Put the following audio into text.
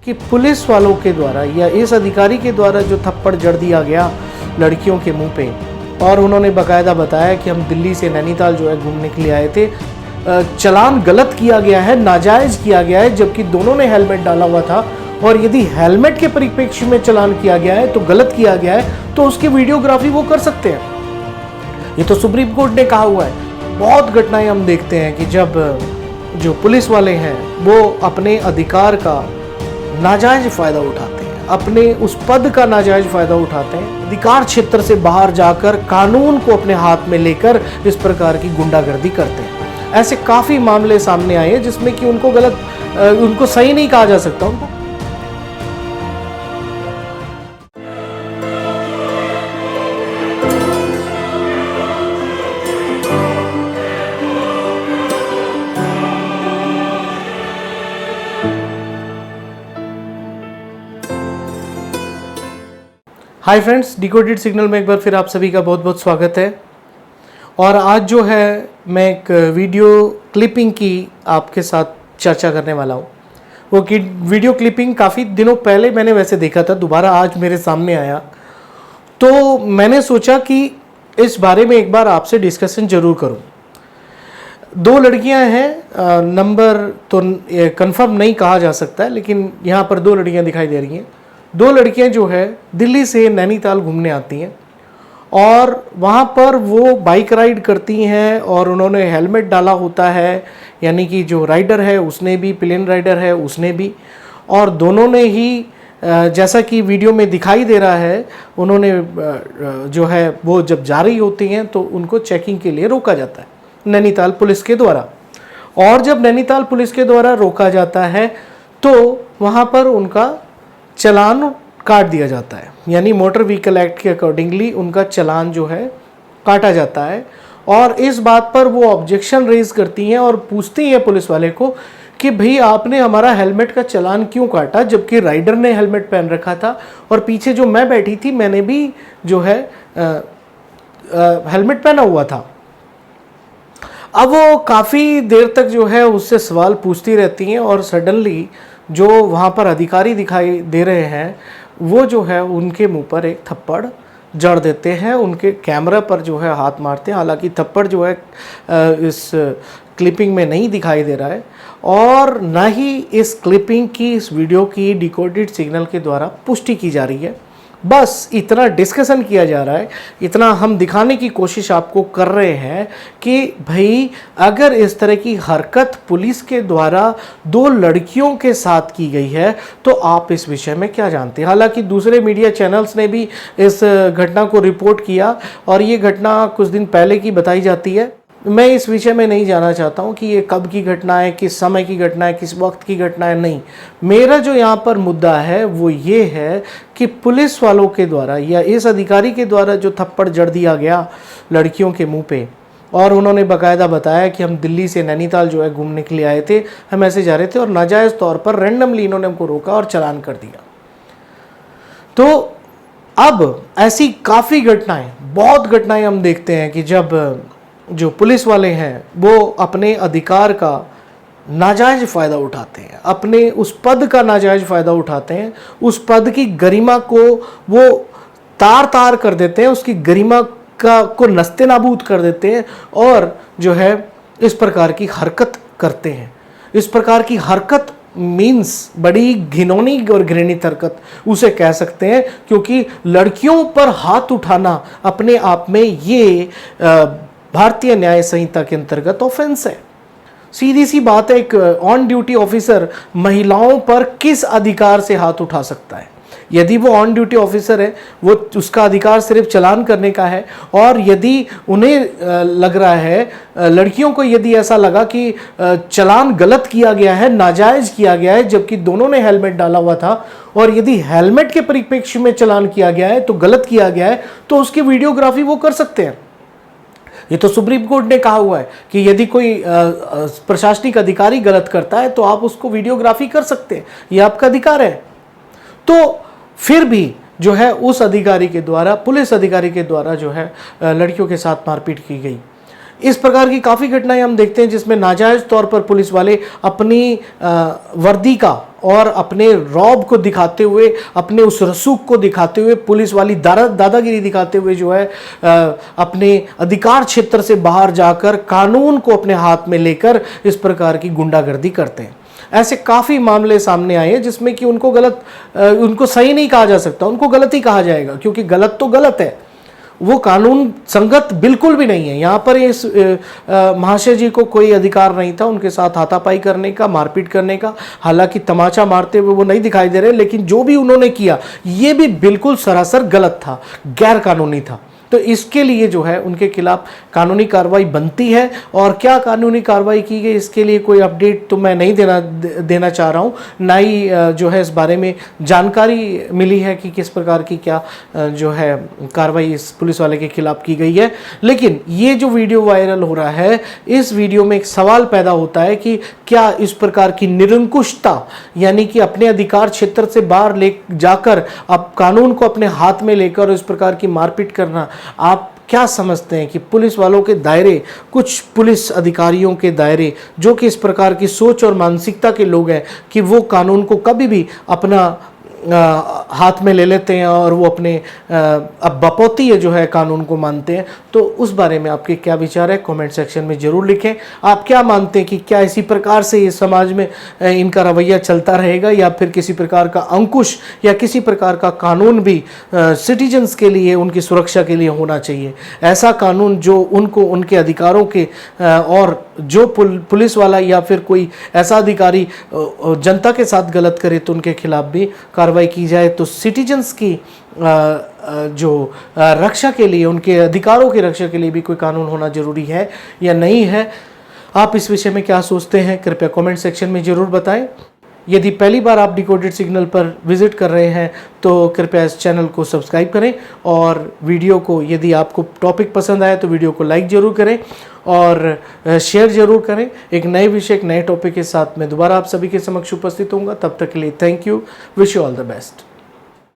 कि पुलिस वालों के द्वारा या इस अधिकारी के द्वारा जो थप्पड़ जड़ दिया गया लड़कियों के मुंह पे, और उन्होंने बाकायदा बताया कि हम दिल्ली से नैनीताल जो है घूमने के लिए आए थे, चालान गलत किया गया है, नाजायज़ किया गया है, जबकि दोनों ने हेलमेट डाला हुआ था। और यदि हेलमेट के परिप्रेक्ष्य में चालान किया गया है तो गलत किया गया है तो उसकी वीडियोग्राफी वो कर सकते हैं। ये तो सुप्रीम कोर्ट ने कहा हुआ है। बहुत घटनाएं हम देखते हैं कि जब जो पुलिस वाले हैं वो अपने अधिकार का नाजायज फायदा उठाते हैं, अपने उस पद का नाजायज फायदा उठाते हैं, अधिकार क्षेत्र से बाहर जाकर कानून को अपने हाथ में लेकर इस प्रकार की गुंडागर्दी करते हैं। ऐसे काफी मामले सामने आए हैं जिसमें कि उनको सही नहीं कहा जा सकता। उनको हाय फ्रेंड्स, डिकोडेड सिग्नल में एक बार फिर आप सभी का बहुत बहुत स्वागत है। और आज जो है मैं एक वीडियो क्लिपिंग की आपके साथ चर्चा करने वाला हूँ। वो कि वीडियो क्लिपिंग काफ़ी दिनों पहले मैंने वैसे देखा था, दोबारा आज मेरे सामने आया, तो मैंने सोचा कि इस बारे में एक बार आपसे डिस्कशन ज़रूर करूँ। दो लड़कियां हैं, नंबर तो कंफर्म नहीं कहा जा सकता है, लेकिन यहाँ पर दो लड़कियां दिखाई दे रही हैं। दो लड़कियां जो है दिल्ली से नैनीताल घूमने आती हैं और वहाँ पर वो बाइक राइड करती हैं और उन्होंने हेलमेट डाला होता है, यानी कि जो राइडर है उसने भी, प्लेन राइडर है उसने भी, और दोनों ने ही जैसा कि वीडियो में दिखाई दे रहा है, उन्होंने जो है वो जब जा रही होती हैं तो उनको चेकिंग के लिए रोका जाता है नैनीताल पुलिस के द्वारा। और जब नैनीताल पुलिस के द्वारा रोका जाता है तो वहाँ पर उनका चालान काट दिया जाता है, यानी मोटर व्हीकल एक्ट के अकॉर्डिंगली उनका चालान जो है काटा जाता है। और इस बात पर वो ऑब्जेक्शन रेज करती हैं और पूछती हैं पुलिस वाले को कि भाई आपने हमारा हेलमेट का चालान क्यों काटा, जबकि राइडर ने हेलमेट पहन रखा था और पीछे जो मैं बैठी थी मैंने भी जो है हेलमेट पहना हुआ था। अब वो काफ़ी देर तक जो है उससे सवाल पूछती रहती हैं और सडनली जो वहाँ पर अधिकारी दिखाई दे रहे हैं वो जो है उनके मुंह पर एक थप्पड़ जड़ देते हैं, उनके कैमरा पर जो है हाथ मारते हैं। हालांकि थप्पड़ जो है इस क्लिपिंग में नहीं दिखाई दे रहा है और ना ही इस क्लिपिंग की, इस वीडियो की डिकोडेड सिग्नल के द्वारा पुष्टि की जा रही है। बस इतना डिस्कशन किया जा रहा है, इतना हम दिखाने की कोशिश आपको कर रहे हैं कि भाई अगर इस तरह की हरकत पुलिस के द्वारा दो लड़कियों के साथ की गई है तो आप इस विषय में क्या जानते हैं। हालांकि दूसरे मीडिया चैनल्स ने भी इस घटना को रिपोर्ट किया और ये घटना कुछ दिन पहले की बताई जाती है। मैं इस विषय में नहीं जाना चाहता हूँ कि ये कब की घटना है, किस समय की घटना है, किस वक्त की घटना है, नहीं। मेरा जो यहाँ पर मुद्दा है वो ये है कि पुलिस वालों के द्वारा या इस अधिकारी के द्वारा जो थप्पड़ जड़ दिया गया लड़कियों के मुंह पे, और उन्होंने बाकायदा बताया कि हम दिल्ली से नैनीताल जो है घूमने के लिए आए थे, हम ऐसे जा रहे थे और नाजायज़ तौर पर रैंडमली इन्होंने हमको रोका और चालान कर दिया। तो अब ऐसी काफ़ी घटनाएँ, बहुत घटनाएँ हम देखते हैं कि जब जो पुलिस वाले हैं वो अपने अधिकार का नाजायज फ़ायदा उठाते हैं, अपने उस पद का नाजायज फ़ायदा उठाते हैं, उस पद की गरिमा को वो तार तार कर देते हैं, उसकी गरिमा को नस्ते नाबूद कर देते हैं और जो है इस प्रकार की हरकत करते हैं। इस प्रकार की हरकत मीन्स बड़ी घिनौनी और घृणित हरकत उसे कह सकते हैं, क्योंकि लड़कियों पर हाथ उठाना अपने आप में ये भारतीय न्याय संहिता के अंतर्गत ऑफेंस है। सीधी सी बात है, एक ऑन ड्यूटी ऑफिसर महिलाओं पर किस अधिकार से हाथ उठा सकता है? यदि वो ऑन ड्यूटी ऑफिसर है, वो उसका अधिकार सिर्फ चालान करने का है, और यदि उन्हें लग रहा है, लड़कियों को यदि ऐसा लगा कि चालान गलत किया गया है, नाजायज किया गया है, जबकि दोनों ने हेलमेट डाला हुआ था, और यदि हेलमेट के परिप्रेक्ष्य में चालान किया गया है तो गलत किया गया है, तो उसकी वीडियोग्राफी वो कर सकते हैं। ये तो सुप्रीम कोर्ट ने कहा हुआ है कि यदि कोई प्रशासनिक अधिकारी गलत करता है तो आप उसको वीडियोग्राफी कर सकते हैं, ये आपका अधिकार है। तो फिर भी जो है उस अधिकारी के द्वारा, पुलिस अधिकारी के द्वारा जो है लड़कियों के साथ मारपीट की गई। इस प्रकार की काफ़ी घटनाएं हम देखते हैं जिसमें नाजायज़ तौर पर पुलिस वाले अपनी वर्दी का और अपने रौब को दिखाते हुए, अपने उस रसूख को दिखाते हुए, पुलिस वाली दादागिरी दिखाते हुए जो है अपने अधिकार क्षेत्र से बाहर जाकर कानून को अपने हाथ में लेकर इस प्रकार की गुंडागर्दी करते हैं। ऐसे काफ़ी मामले सामने आए हैं जिसमें कि उनको सही नहीं कहा जा सकता, उनको गलत ही कहा जाएगा, क्योंकि गलत तो गलत है, वो कानून संगत बिल्कुल भी नहीं है। यहाँ पर इस महाशय जी को कोई अधिकार नहीं था उनके साथ हाथापाई करने का, मारपीट करने का। हालांकि तमाचा मारते हुए वो नहीं दिखाई दे रहे, लेकिन जो भी उन्होंने किया ये भी बिल्कुल सरासर गलत था, गैर कानूनी था। तो इसके लिए जो है उनके खिलाफ कानूनी कार्रवाई बनती है। और क्या कानूनी कार्रवाई की गई इसके लिए कोई अपडेट तो मैं नहीं देना चाह रहा हूँ, ना ही जो है इस बारे में जानकारी मिली है कि किस प्रकार की क्या जो है कार्रवाई इस पुलिस वाले के खिलाफ की गई है। लेकिन ये जो वीडियो वायरल हो रहा है, इस वीडियो में एक सवाल पैदा होता है कि क्या इस प्रकार की निरंकुशता, यानी कि अपने अधिकार क्षेत्र से बाहर ले जाकर अब कानून को अपने हाथ में लेकर इस प्रकार की मारपीट करना, आप क्या समझते हैं कि पुलिस वालों के दायरे, कुछ पुलिस अधिकारियों के दायरे जो कि इस प्रकार की सोच और मानसिकता के लोग हैं कि वो कानून को कभी भी अपना हाथ में ले लेते हैं और वो अपने अब बपौती है जो है कानून को मानते हैं, तो उस बारे में आपके क्या विचार है कमेंट सेक्शन में ज़रूर लिखें। आप क्या मानते हैं कि क्या इसी प्रकार से इस समाज में इनका रवैया चलता रहेगा, या फिर किसी प्रकार का अंकुश या किसी प्रकार का कानून भी सिटीजन्स के लिए, उनकी सुरक्षा के लिए होना चाहिए, ऐसा कानून जो उनको उनके अधिकारों के और जो पुलिस वाला या फिर कोई ऐसा अधिकारी जनता के साथ गलत करे तो उनके खिलाफ भी कार्रवाई की जाए। तो सिटीजन्स की जो रक्षा के लिए, उनके अधिकारों की रक्षा के लिए भी कोई कानून होना जरूरी है या नहीं है। आप इस विषय में क्या सोचते हैं कृपया कमेंट सेक्शन में ज़रूर बताएं। यदि पहली बार आप डिकोडेड सिग्नल पर विजिट कर रहे हैं तो कृपया इस चैनल को सब्सक्राइब करें, और वीडियो को, यदि आपको टॉपिक पसंद आया तो वीडियो को लाइक ज़रूर करें और शेयर ज़रूर करें। एक नए विषय, एक नए टॉपिक के साथ मैं दोबारा आप सभी के समक्ष उपस्थित होऊंगा। तब तक के लिए thank you, wish you all the best.